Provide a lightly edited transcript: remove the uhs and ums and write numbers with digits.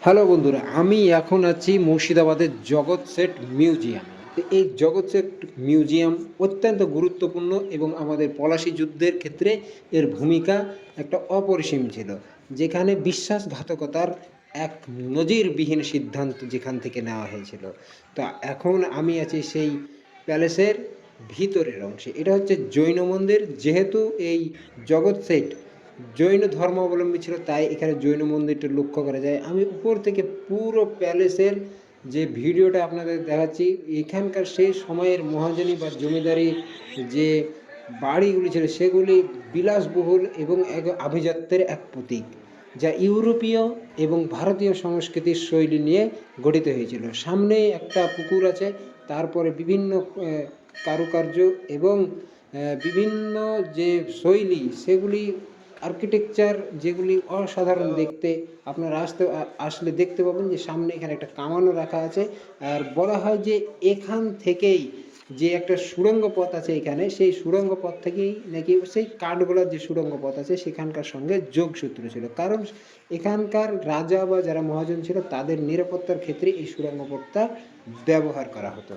Hello বন্ধুরা, আমি এখন আছি মুর্শিদাবাদের জগৎ সেট মিউজিয়ামে। তো এই জগৎ সেট মিউজিয়াম অত্যন্ত গুরুত্বপূর্ণ এবং আমাদের পলাশী যুদ্ধের ক্ষেত্রে এর ভূমিকা একটা অপরিসীম ছিল, যেখানে বিশ্বাসঘাতকতার এক নজিরবিহীন সিদ্ধান্ত যেখান থেকে নেওয়া হয়েছিল। তো এখন আমি আছি সেই প্যালেসের ভিতরের অংশে। এটা হচ্ছে জৈন মন্দির। যেহেতু এই জগৎ সেট জৈন ধর্মাবলম্বী ছিল, তাই এখানে জৈন মন্দিরটা লক্ষ্য করা যায়। আমি উপর থেকে পুরো প্যালেসের যে ভিডিওটা আপনাদের দেখাচ্ছি, এখানকার সেই সময়ের মহাজনী বা জমিদারি যে বাড়িগুলি ছিল সেগুলি বিলাসবহুল এবং এক আভিজাত্যের এক প্রতীক, যা ইউরোপীয় এবং ভারতীয় সংস্কৃতির শৈলী নিয়ে গঠিত হয়েছিল। সামনে একটা পুকুর আছে, তারপরে বিভিন্ন কারুকার্য এবং বিভিন্ন যে শৈলী সেগুলি আর্কিটেকচার যেগুলি অসাধারণ দেখতে। আপনারা আসলে দেখতে পাবেন যে সামনে এখানে একটা কামানও রাখা আছে। আর বলা হয় যে এখান থেকেই যে একটা সুড়ঙ্গ পথ আছে এখানে, সেই সুড়ঙ্গ পথ থেকেই নাকি সেই কাঠগোলার যে সুড়ঙ্গ পথ আছে সেখানকার সঙ্গে যোগসূত্র ছিল, কারণ এখানকার রাজা বা যারা মহাজন ছিল তাদের নিরাপত্তার ক্ষেত্রে এই সুড়ঙ্গ পথটা ব্যবহার করা হতো।